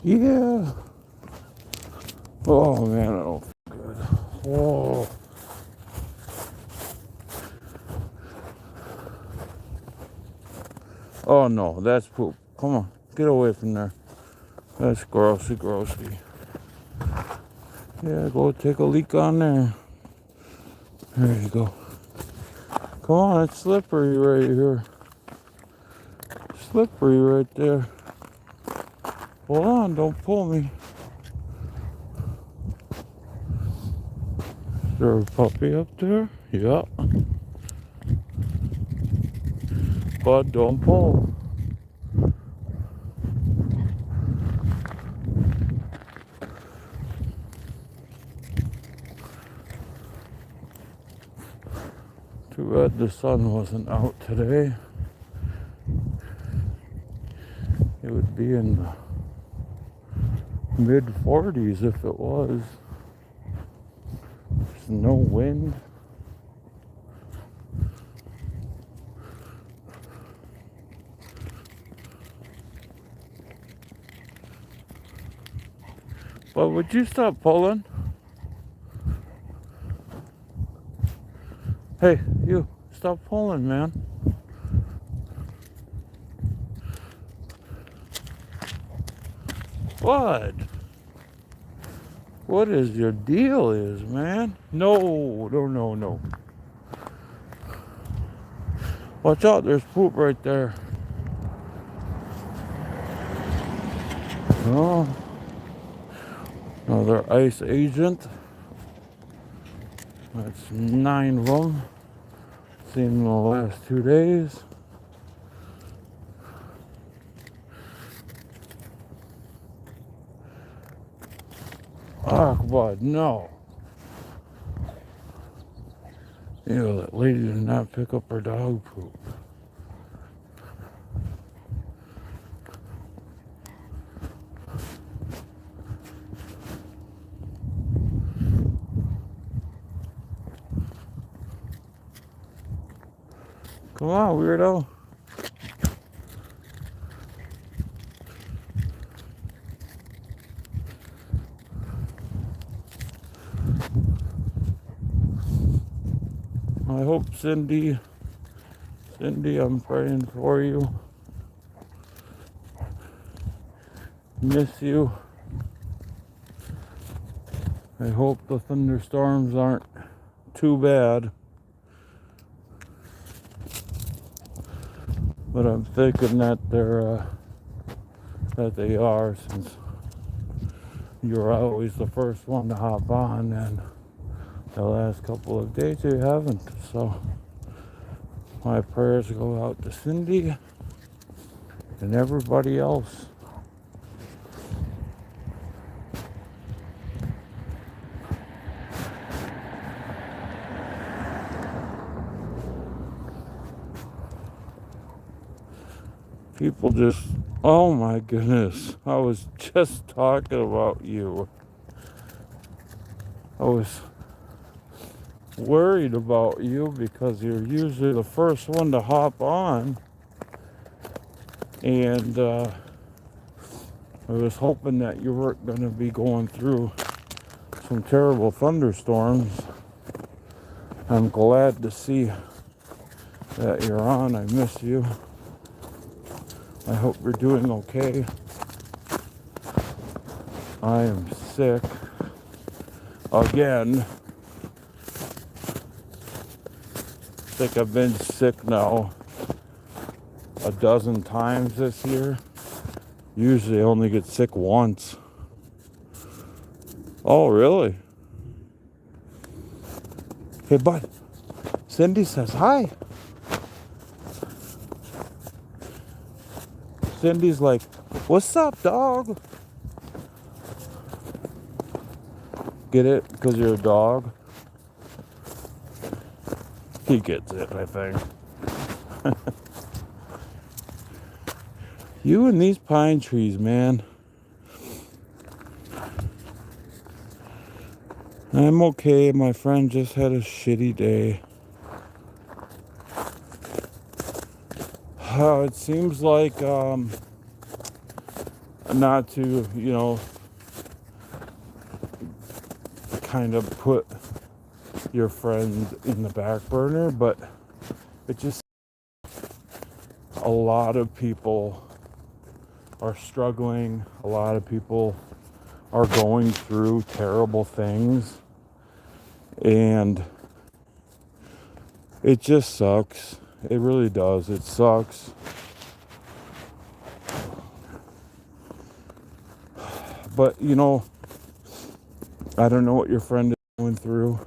Yeah. Oh man, I don't feel good. Oh. Oh no, that's poop. Come on, get away from there. That's grossy. Yeah, go take a leak on there. There you go. Come on, it's slippery right here. Slippery right there. Hold on, don't pull me. Is there a puppy up there? Yeah. But don't pull. Too bad the sun wasn't out today. It would be in the mid 40s if it was. There's no wind. But would you stop pulling? Hey, you, stop pulling, man. What? What is your deal is, man? No. Watch out, there's poop right there. Oh, another ice agent. That's 9 of them. Seen in the last 2 days. Oh, bud, no. You know, that lady did not pick up her dog poop. Come on, weirdo. I hope Cindy, I'm praying for you. Miss you. I hope the thunderstorms aren't too bad. But I'm thinking that they are, since you're always the first one to hop on, and the last couple of days you haven't. So my prayers go out to Cindy and everybody else. People just, oh my goodness, I was just talking about you. I was worried about you because you're usually the first one to hop on. And I was hoping that you weren't going to be going through some terrible thunderstorms. I'm glad to see that you're on. I miss you. I hope you're doing okay. I am sick again. I think I've been sick now a dozen times this year. Usually I only get sick once. Oh, really? Hey, bud. Cindy says hi. Cindy's like, what's up, dog? Get it? Because you're a dog? He gets it, I think. You and these pine trees, man. I'm okay. My friend just had a shitty day. It seems like not to, kind of put your friends in the back burner, but it just, a lot of people are struggling. A lot of people are going through terrible things, and it just sucks. It really does. It sucks. But, I don't know what your friend is going through.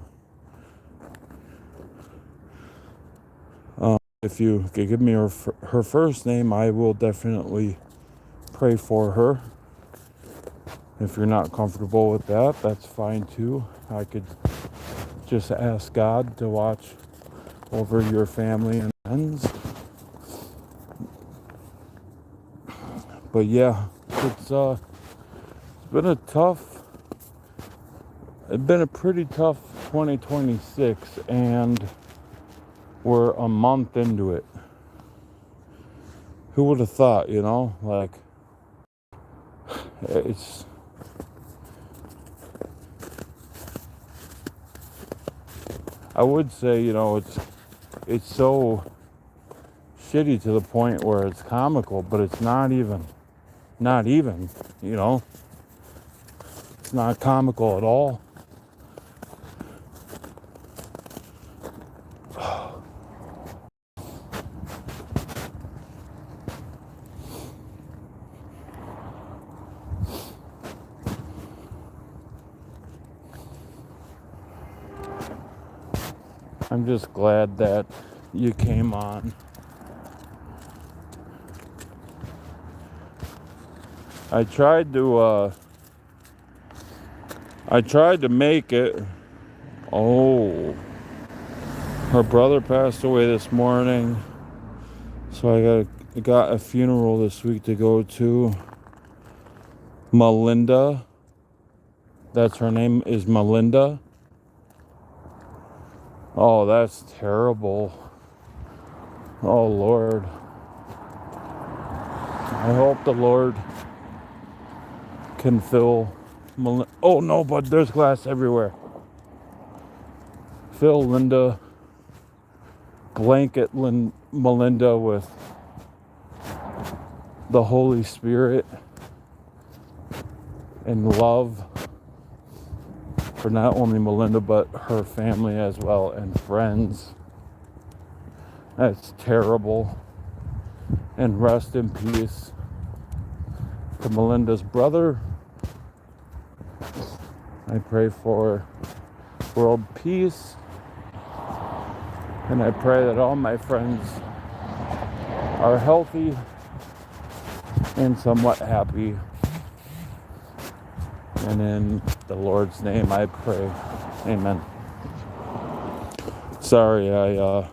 If you could give me her first name, I will definitely pray for her. If you're not comfortable with that, that's fine too. I could just ask God to watch over your family and friends. But yeah, it's been a pretty tough 2026, and we're a month into it. Who would have thought, like, it's, I would say, it's so shitty to the point where it's comical, but it's not even, it's not comical at all. I'm just glad that you came on. I tried to make it. Oh, her brother passed away this morning, so I got a funeral this week to go to. Melinda, that's her name, is Melinda. Oh, that's terrible. Oh, Lord. I hope the Lord can fill oh, no, but there's glass everywhere. Fill blanket Melinda with the Holy Spirit and love for not only Melinda, but her family as well, and friends. That's terrible. And rest in peace to Melinda's brother. I pray for world peace, and I pray that all my friends are healthy and somewhat happy. And in the Lord's name I pray. Amen. Sorry, I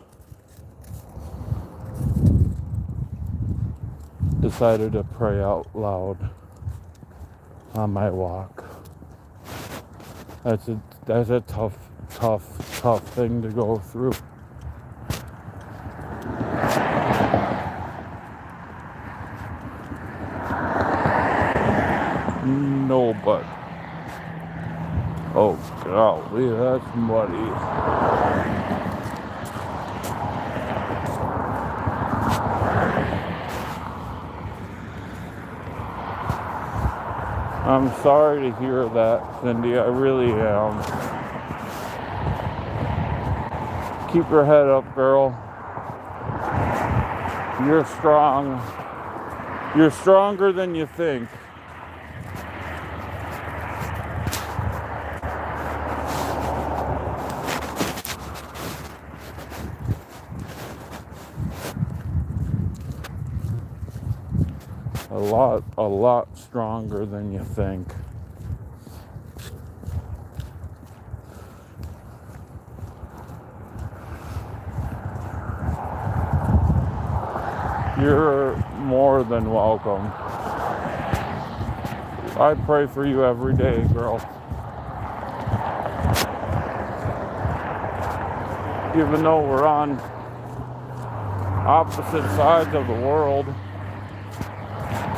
decided to pray out loud on my walk. That's a tough thing to go through. No, but oh golly, that's muddy. I'm sorry to hear that, Cindy. I really am. Keep your head up, girl. You're strong. You're stronger than you think. A lot stronger than you think. You're more than welcome. I pray for you every day, girl. Even though we're on opposite sides of the world,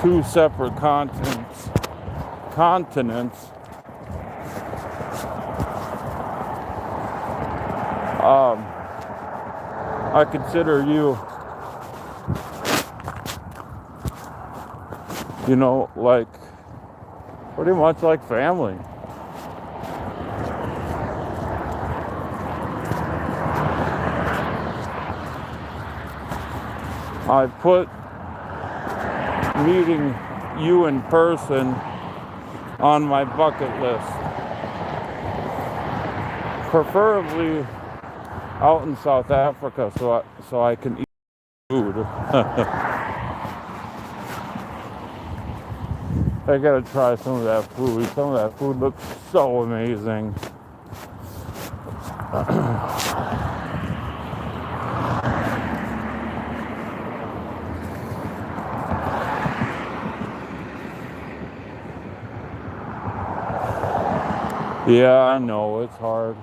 two separate continents, continents, I consider you, like pretty much like family. I put meeting you in person on my bucket list. Preferably out in South Africa so I can eat food. I gotta try some of that food. Some of that food looks so amazing. Yeah, I know, it's hard.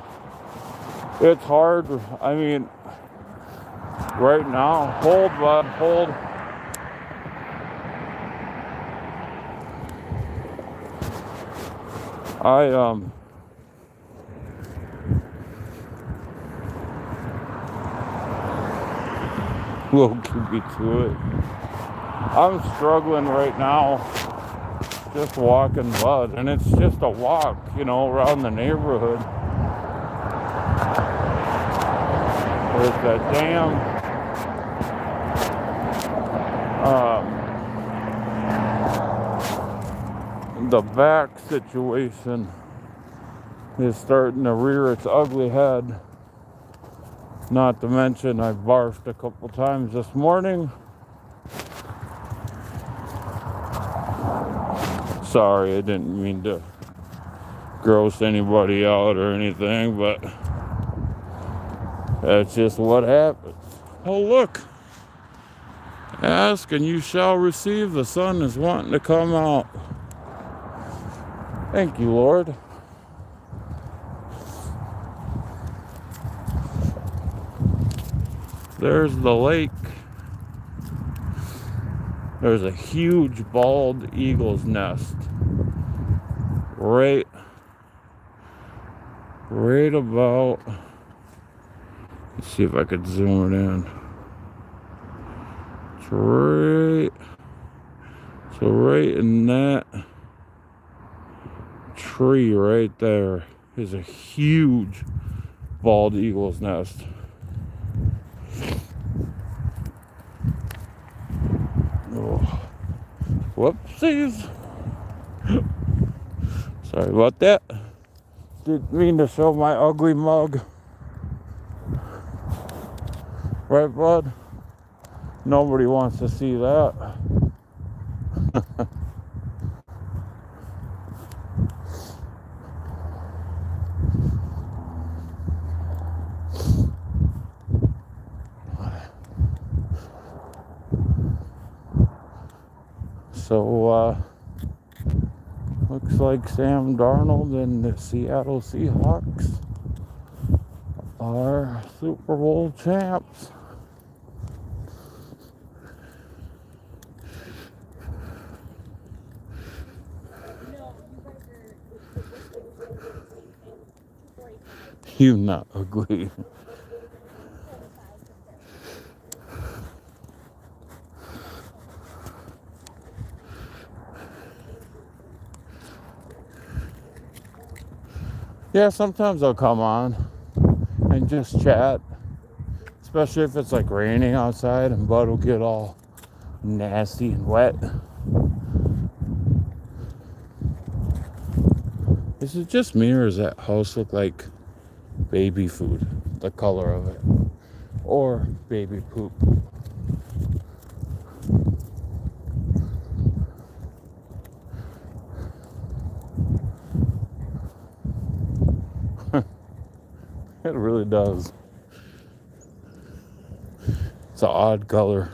It's hard. I mean, right now, hold, bud, hold. Will keep me to it. I'm struggling right now, just walking, bud, and it's just a walk, around the neighborhood. There's that damn the back situation is starting to rear its ugly head. Not to mention I barfed a couple times this morning. Sorry, I didn't mean to gross anybody out or anything, but that's just what happens. Oh, look. Ask and you shall receive. The sun is wanting to come out. Thank you, Lord. There's the lake. There's a huge bald eagle's nest right about, let's see if I could zoom it in. It's right in that tree right there is a huge bald eagle's nest. Oh, whoopsies. Sorry about that. Didn't mean to show my ugly mug. Right, bud? Nobody wants to see that. So, looks like Sam Darnold and the Seattle Seahawks are Super Bowl champs. You not ugly. Yeah, sometimes I'll come on and just chat, especially if it's like raining outside and Bud will get all nasty and wet. Is it just me or does that house look like baby food, the color of it, or baby poop? It really does. It's an odd color.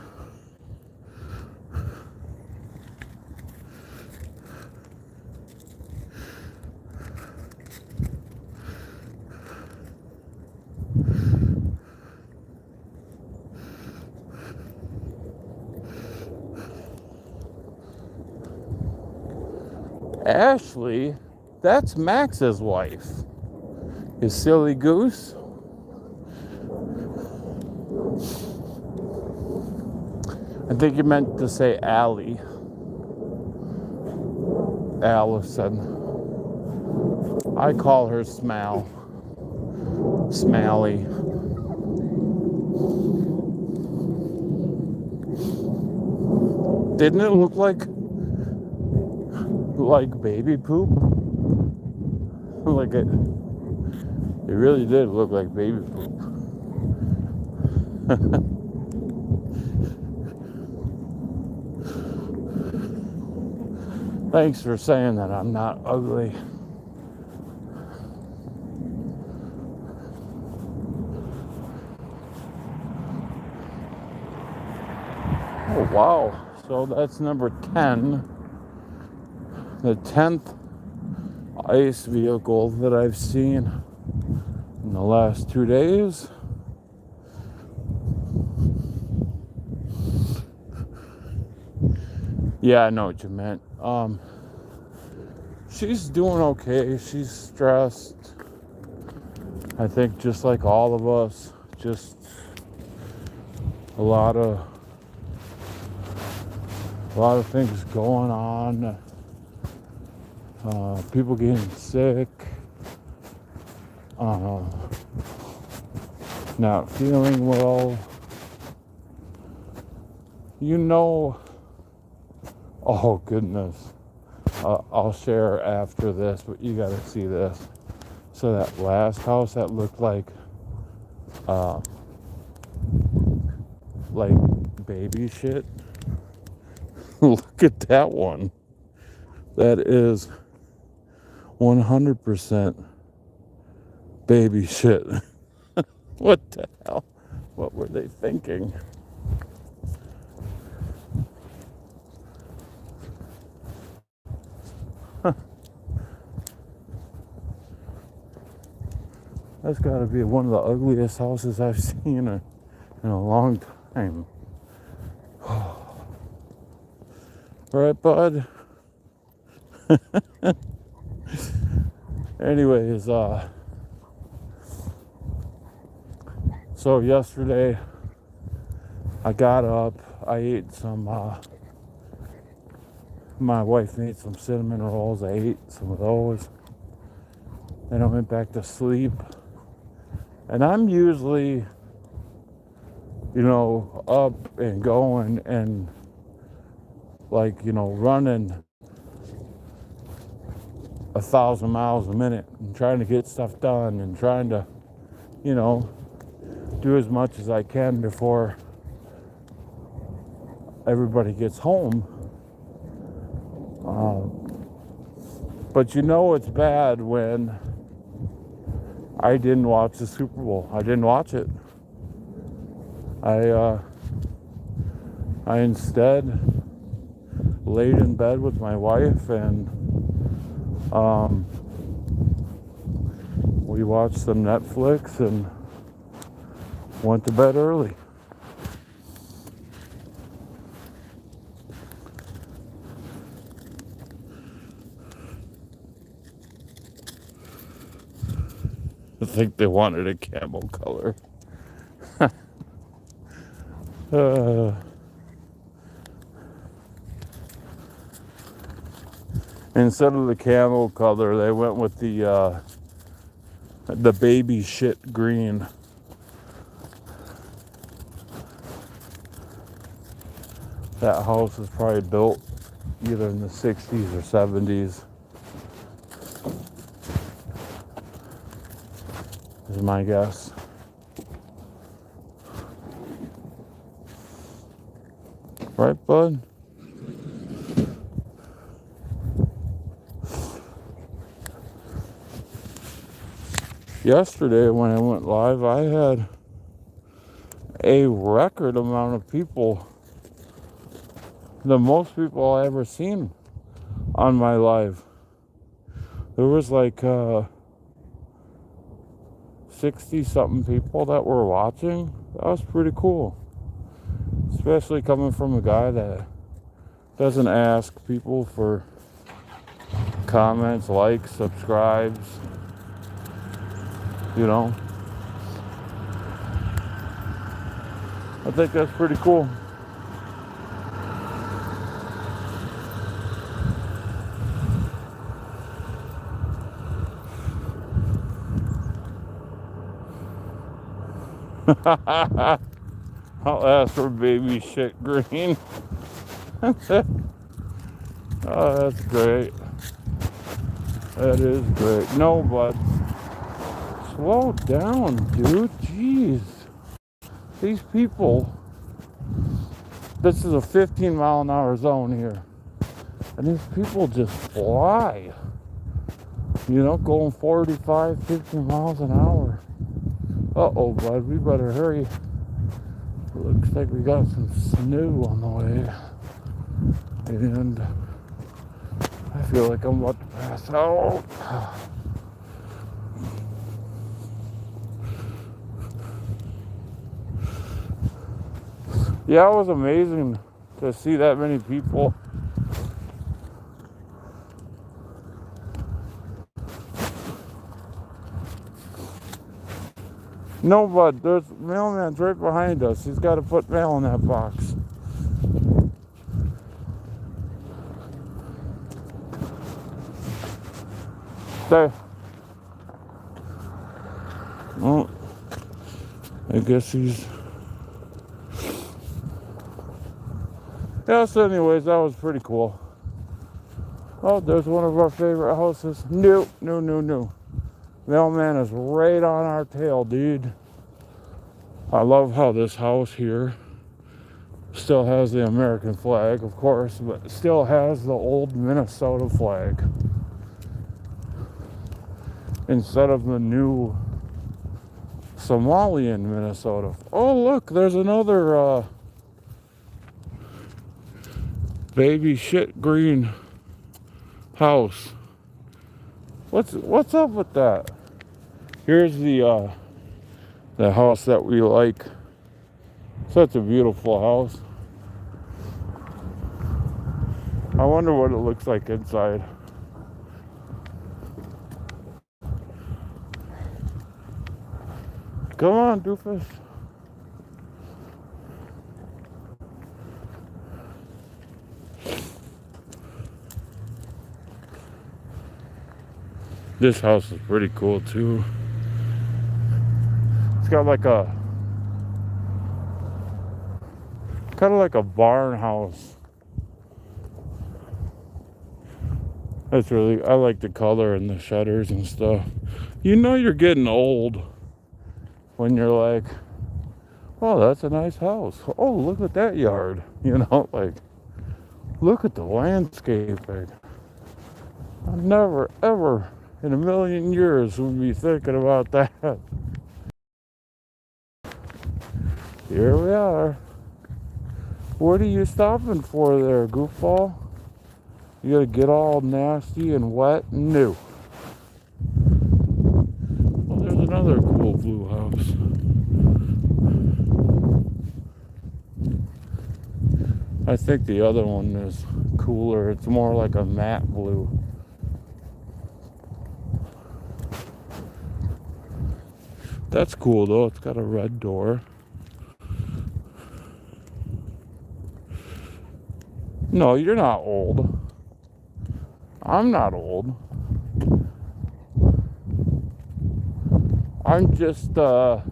Ashley, that's Max's wife. His silly goose. I think you meant to say Allie. Allison. I call her Small. Smally. Didn't it look like baby poop? Like it really did look like baby poop. Thanks for saying that I'm not ugly. Oh, wow. So that's number 10. The 10th ice vehicle that I've seen in the last 2 days. Yeah, I know what you meant. She's doing okay. She's stressed. I think just like all of us, just a lot of things going on. People getting sick. Not feeling well. Oh goodness. I'll share after this, but you gotta see this. So that last house that looked like baby shit. Look at that one. That is 100% baby shit. What the hell? What were they thinking? That's got to be one of the ugliest houses I've seen in a long time. Right, bud? Anyways, so yesterday I got up, I ate some, my wife made some cinnamon rolls, I ate some of those, then I went back to sleep, and I'm usually, up and going and running 1,000 miles a minute and trying to get stuff done and trying to, do as much as I can before everybody gets home. But it's bad when I didn't watch the Super Bowl. I didn't watch it. I instead laid in bed with my wife and we watched some Netflix and went to bed early. I think they wanted a camel color. Instead of the camel color, they went with the baby shit green. That house was probably built either in the 60s or 70s. Is my guess. Right, bud? Yesterday when I went live, I had a record amount of people. The most people I ever seen on my live. There was 60 something people that were watching. That was pretty cool. Especially coming from a guy that doesn't ask people for comments, likes, subscribes, you know. I think that's pretty cool. I'll ask for baby shit green. Oh, that's great. That is great. No, but slow down, dude. Jeez. These people, this is a 15-mile-an-hour zone here. And these people just fly. You know, going 45, 50 miles an hour. Uh-oh, bud. We better hurry. Looks like we got some snow on the way. And I feel like I'm about to pass out. Yeah, it was amazing to see that many people. No, bud, there's mailman's right behind us. He's got to put mail in that box. There. Oh, I guess he's... Yeah, so anyways, that was pretty cool. Oh, there's one of our favorite houses. No. Mailman is right on our tail, dude. I love how this house here still has the American flag, of course, but still has the old Minnesota flag instead of the new Somalian Minnesota. Oh, look, there's another baby shit green house. What's up with that? Here's the house that we like. Such a beautiful house. I wonder what it looks like inside. Come on, doofus. This house is pretty cool too. It's got like a kind of like a barn house. That's really, I like the color and the shutters and stuff. You know you're getting old when you're like, oh, that's a nice house. Oh, look at that yard. You know, like, look at the landscaping. I never, ever in a million years would be thinking about that. Here we are. What are you stopping for there, goofball? You gotta get all nasty and wet? No. Well, there's another cool blue house. I think the other one is cooler. It's more like a matte blue. That's cool though. It's got a red door. No, you're not old. I'm not old. I'm just, well,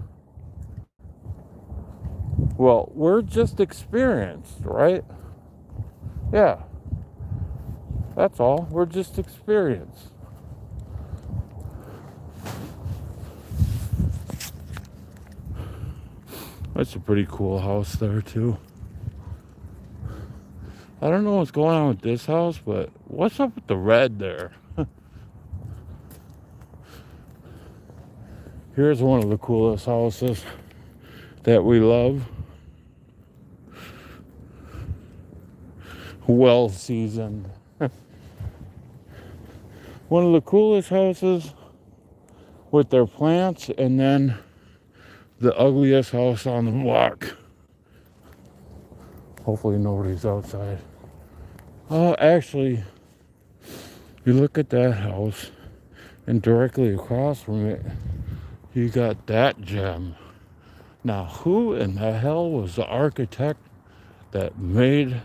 we're just experienced, right? Yeah. That's all. We're just experienced. That's a pretty cool house there, too. I don't know what's going on with this house, but what's up with the red there? Here's one of the coolest houses that we love. Well seasoned. One of the coolest houses with their plants, and then the ugliest house on the block. Hopefully nobody's outside. Actually, You look at that house, and directly across from it, you got that gem. Now, who in the hell was the architect that made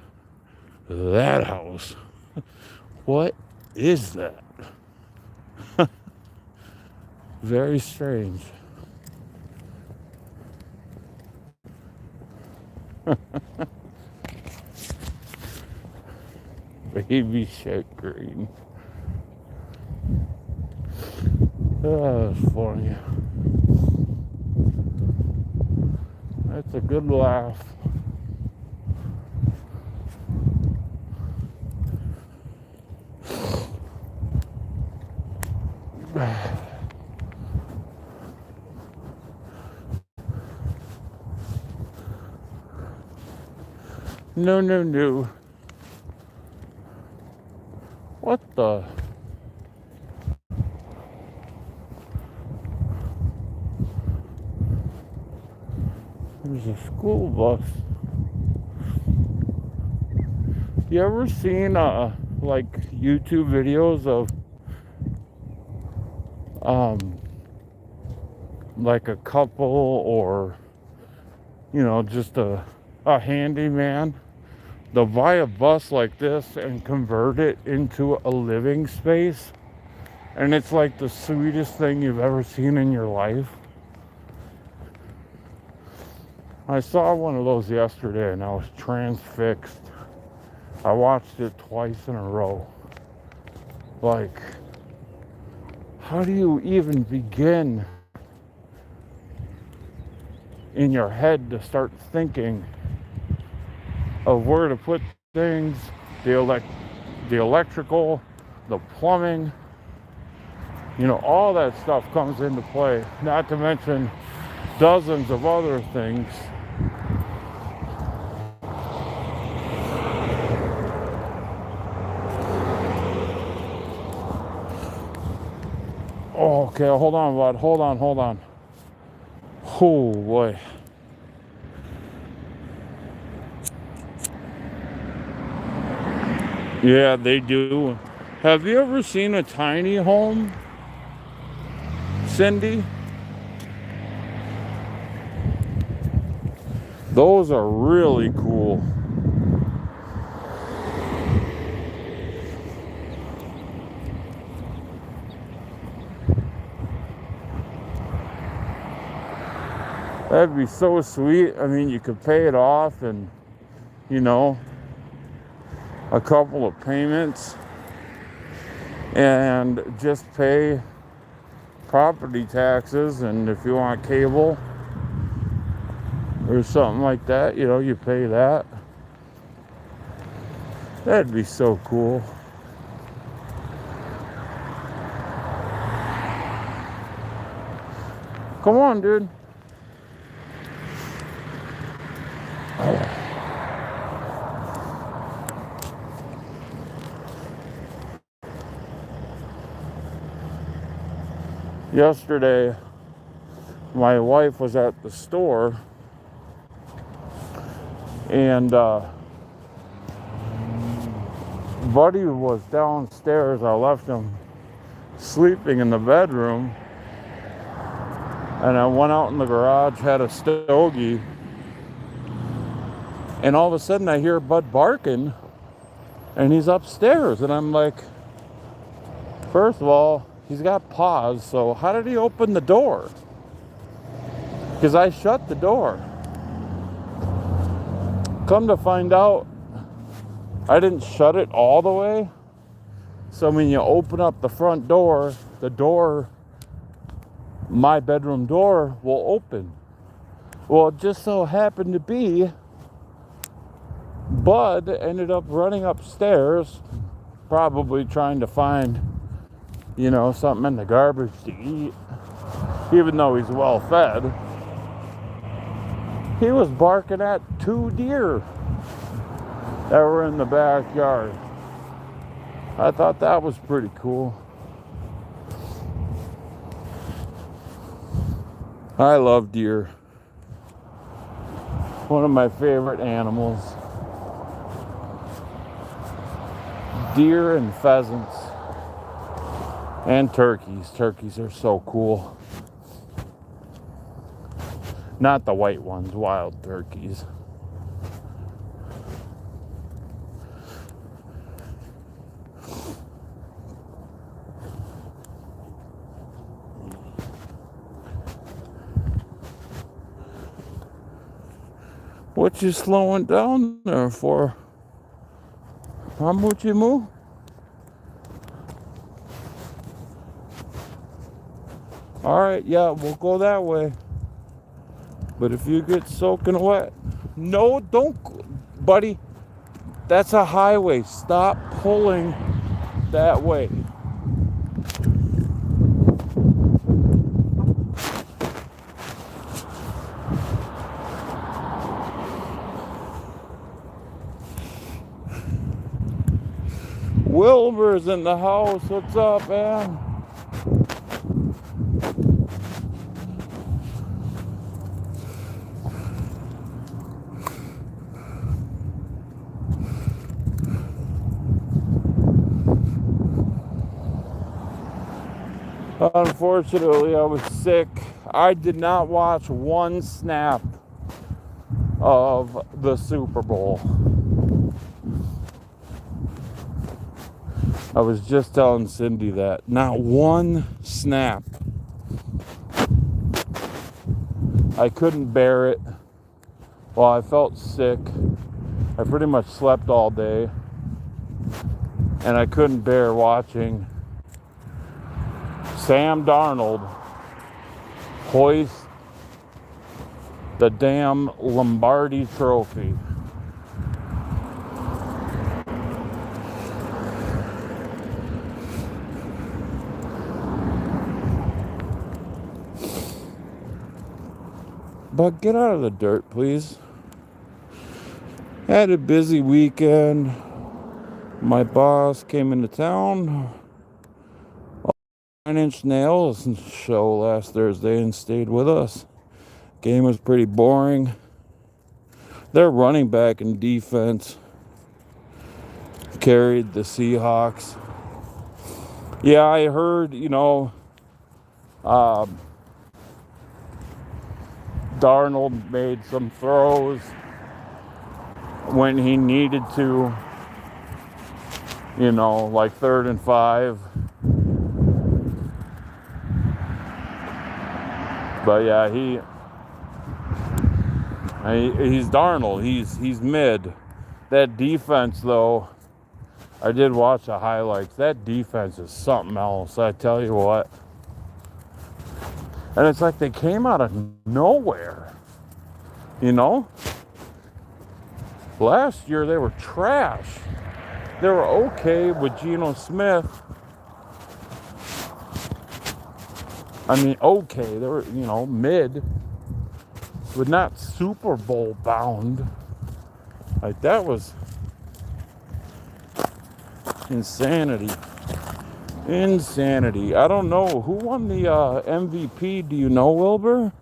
that house? What is that? Very strange. Baby shit green. Oh, that's funny. That's a good laugh. No, no, no. What the? There's a school bus. You ever seen like YouTube videos of like a couple or just a handyman? They'll buy a bus like this and convert it into a living space, and it's like the sweetest thing you've ever seen in your life. I saw one of those yesterday and I was transfixed. I watched it twice in a row. Like, how do you even begin in your head to start thinking of where to put things, the electrical, the plumbing, all that stuff comes into play, not to mention dozens of other things. Oh, okay, hold on, bud. Hold on. Oh, boy. Yeah, they do. Have you ever seen a tiny home, Cindy? Those are really cool. That'd be so sweet. I mean, you could pay it off and, a couple of payments and just pay property taxes, and if you want cable or something like that, you pay that. That'd be so cool. Come on, dude. Yesterday, my wife was at the store, and Buddy was downstairs. I left him sleeping in the bedroom, and I went out in the garage, had a stogie, and all of a sudden I hear Bud barking, and he's upstairs, and I'm like, first of all, he's got paws, so how did he open the door? Because I shut the door. Come to find out, I didn't shut it all the way. So when you open up the front door, my bedroom door will open. Well, it just so happened to be Bud ended up running upstairs, probably trying to find, something in the garbage to eat. Even though he's well fed, he was barking at 2 deer that were in the backyard. I thought that was pretty cool. I love deer. One of my favorite animals. Deer and pheasants. And turkeys. Turkeys are so cool. Not the white ones, wild turkeys. What you slowing down there for? Huh, Moochie Moo? Alright, yeah, we'll go that way. But if you get soaking wet, no, don't, buddy. That's a highway. Stop pulling that way. Wilbur's in the house. What's up, man? Unfortunately, I was sick. I did not watch one snap of the Super Bowl. I was just telling Cindy that. Not one snap. I couldn't bear it. Well, I felt sick. I pretty much slept all day. And I couldn't bear watching Sam Darnold hoist the damn Lombardi trophy. But get out of the dirt, please. Had a busy weekend. My boss came into town. 9 Inch Nails show last Thursday and stayed with us. Game was pretty boring. Their running back and defense carried the Seahawks. Yeah, I heard, Darnold made some throws when he needed to, like 3rd and 5. But yeah, he's Darnold. He's mid. That defense, though, I did watch the highlights. That defense is something else, I tell you what. And it's like they came out of nowhere, Last year they were trash. They were okay with Geno Smith. I mean, okay, they were, mid, but not Super Bowl bound. Like, that was insanity. Insanity. I don't know. Who won the MVP? Do you know, Wilbur?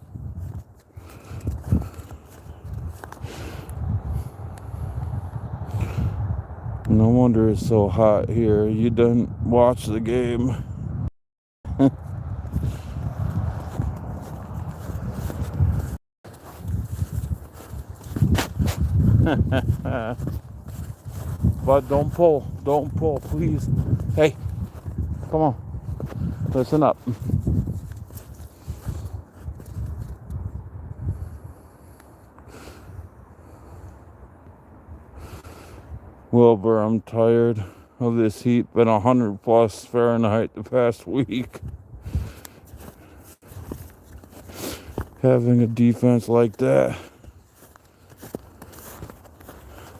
No wonder it's so hot here. You didn't watch the game. But don't pull, please. Hey, come on, listen up. Wilbur, I'm tired of this heat. Been 100 plus Fahrenheit the past week. Having a defense like that.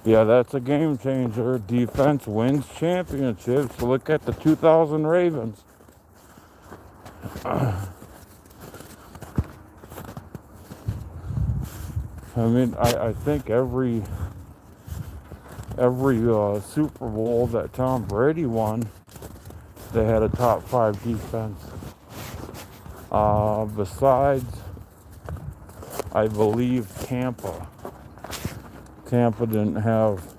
Yeah, that's a game changer. Defense wins championships. Look at the 2000 Ravens. I mean, I think every Super Bowl that Tom Brady won, they had a top 5 defense. Besides, I believe Tampa. Tampa didn't have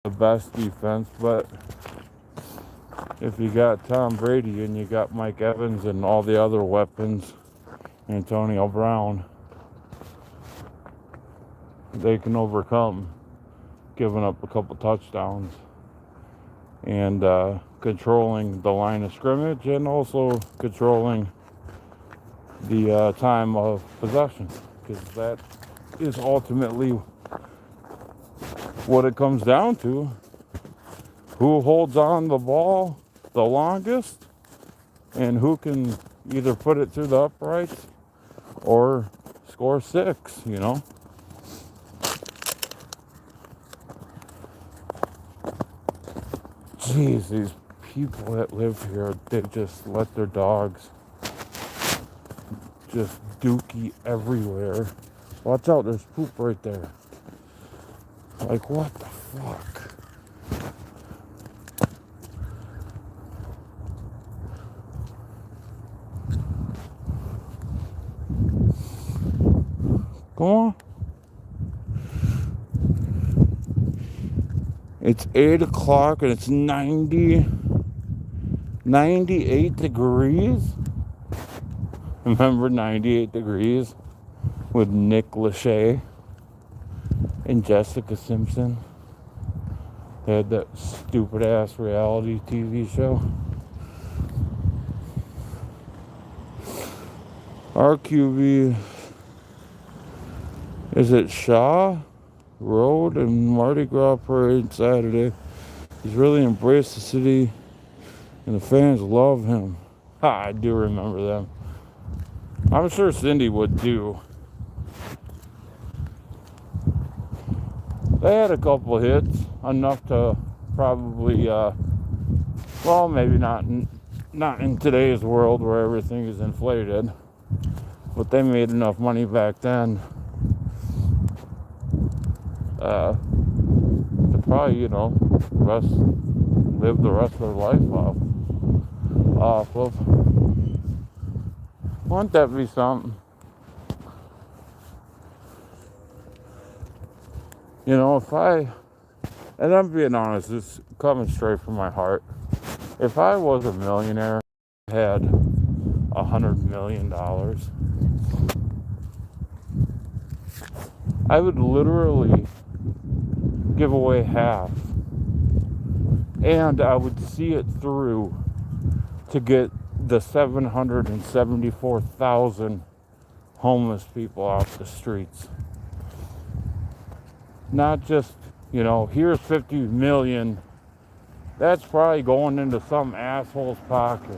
the best defense, but if you got Tom Brady and you got Mike Evans and all the other weapons, Antonio Brown, they can overcome giving up a couple touchdowns and controlling the line of scrimmage and also controlling the time of possession, because that is ultimately what it comes down to. Who holds on the ball the longest and who can either put it through the uprights or score 6, you know. Jeez, these people that live here, they just let their dogs just dookie everywhere. Watch out, there's poop right there. Like, what the fuck? Go on. It's 8 o'clock and it's 98 degrees. Remember 98 degrees with Nick Lachey and Jessica Simpson? They had that stupid ass reality TV show. Our QB is at Shaw Road and Mardi Gras Parade Saturday. He's really embraced the city and the fans love him. Ha, I do remember them. I'm sure Cindy would too. They had a couple hits, enough to probably, well, maybe not in today's world where everything is inflated, but they made enough money back then to probably, you know, live the rest of their life off of. Wouldn't that be something? You know, and I'm being honest, this is coming straight from my heart. If I was a millionaire, had $100 million, I would literally give away half. And I would see it through to get the 774,000 homeless people off the streets. Not just, you know, here's 50 million. That's probably going into some asshole's pocket.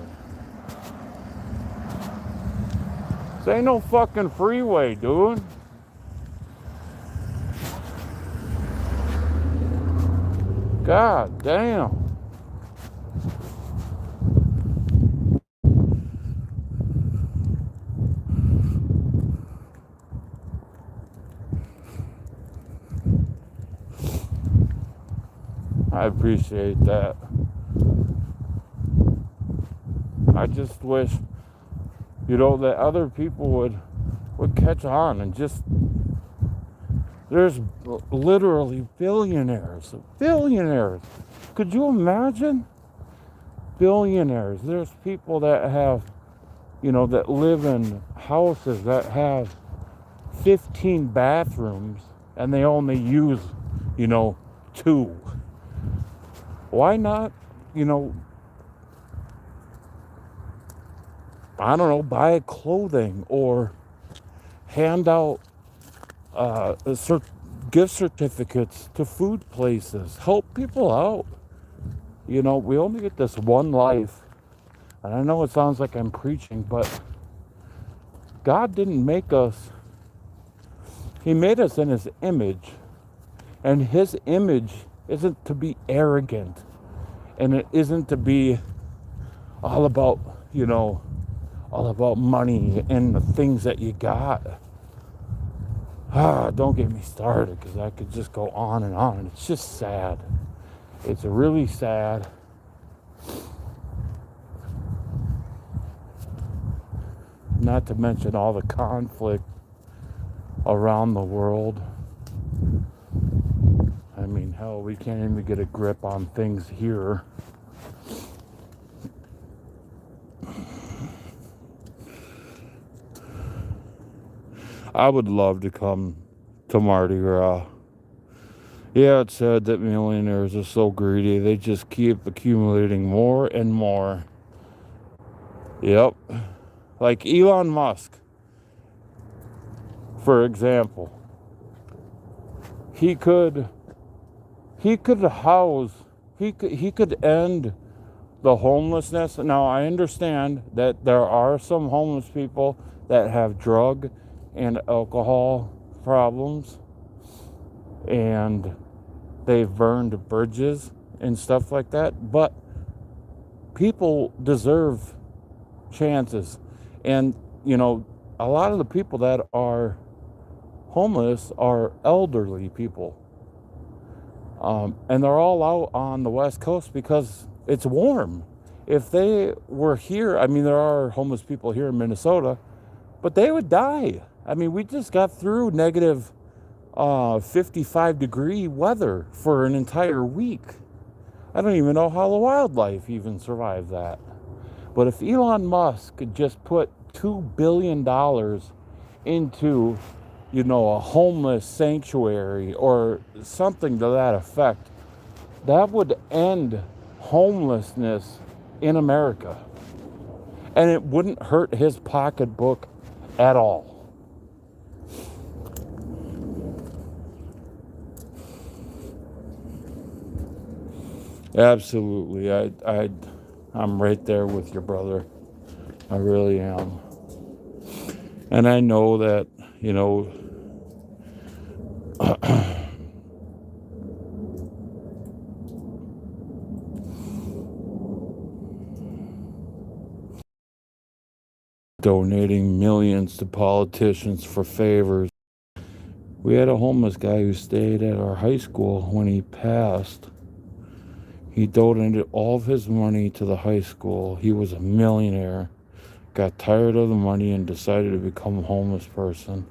This ain't no fucking freeway, dude. God damn. I appreciate that. I just wish, you know, that other people would catch on and just, there's literally billionaires. Could you imagine? Billionaires. There's people that have, you know, that live in houses that have 15 bathrooms and they only use, you know, 2. Why not, you know, I don't know, buy clothing or hand out gift certificates to food places. Help people out. You know, we only get this one life. And I know it sounds like I'm preaching, but God didn't make us. He made us in his image. And his image isn't to be arrogant. And it isn't to be all about, you know, all about money and the things that you got. Don't get me started, because I could just go on and on. It's just sad. It's really sad. Not to mention all the conflict around the world. I mean, hell, we can't even get a grip on things here. I would love to come to Mardi Gras. Yeah, it's said that millionaires are so greedy, they just keep accumulating more and more. Yep. Like Elon Musk, for example. He could house, he could end the homelessness. Now, I understand that there are some homeless people that have drug and alcohol problems, and they've burned bridges and stuff like that, but people deserve chances. And, a lot of the people that are homeless are elderly people. And they're all out on the West Coast because it's warm. If they were here, I mean, there are homeless people here in Minnesota, but they would die. I mean, we just got through negative 55-degree weather for an entire week. I don't even know how the wildlife even survived that. But if Elon Musk could just put $2 billion into, a homeless sanctuary or something to that effect, that would end homelessness in America. And it wouldn't hurt his pocketbook at all. Absolutely. I'm right there with your brother. I really am. And I know that, donating millions to politicians for favors. We had a homeless guy who stayed at our high school when he passed. He donated all of his money to the high school. He was a millionaire, got tired of the money, and decided to become a homeless person.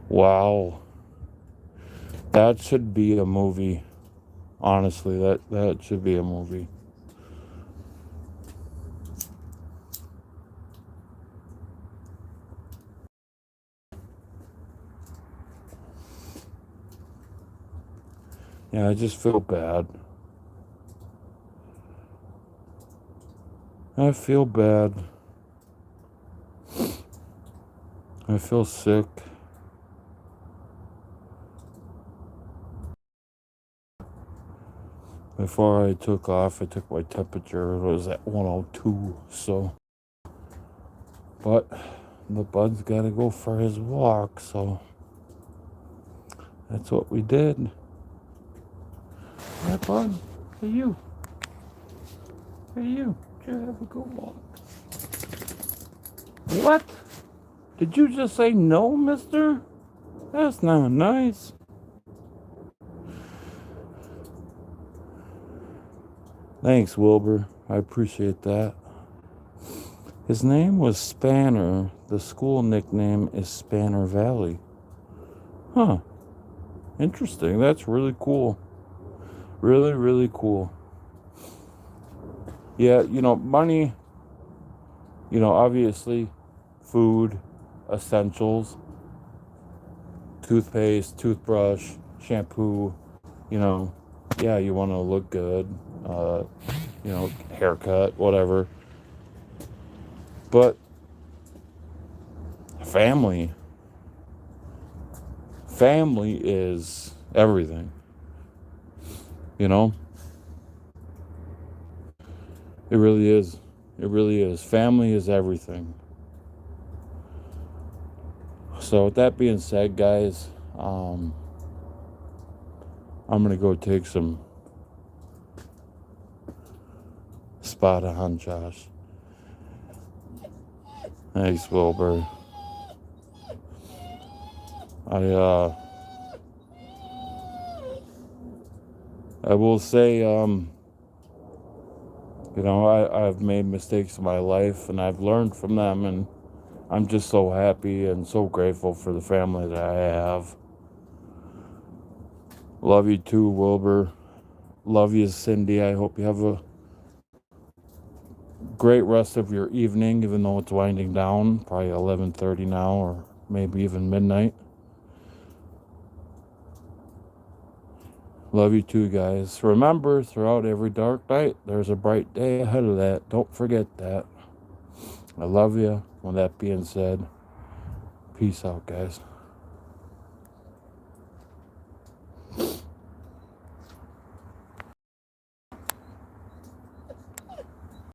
Wow. That should be a movie. Honestly, that should be a movie. Yeah, I just feel bad. I feel bad. I feel sick. Before I took off, I took my temperature. It was at 102, so. But the bud's got to go for his walk, so that's what we did. Yeah, bud. Hey, you. Hey, you. Did you have a good walk? What? Did you just say no, mister? That's not nice. Thanks, Wilbur. I appreciate that. His name was Spanner. The school nickname is Spanner Valley. Huh. Interesting. That's really cool. Really, really cool. Yeah, money, obviously, food, essentials, toothpaste, toothbrush, shampoo, yeah, you want to look good, haircut, whatever. But family is everything, It really is. It really is. Family is everything. So with that being said, guys, I'm gonna go take some spot on Josh. Thanks, Wilbur. I will say, I've made mistakes in my life and I've learned from them, and I'm just so happy and so grateful for the family that I have. Love you too, Wilbur. Love you, Cindy. I hope you have a great rest of your evening, even though it's winding down, probably 11:30 now or maybe even midnight. Love you too, guys. Remember, throughout every dark night, there's a bright day ahead of that. Don't forget that. I love you. With that being said, peace out, guys.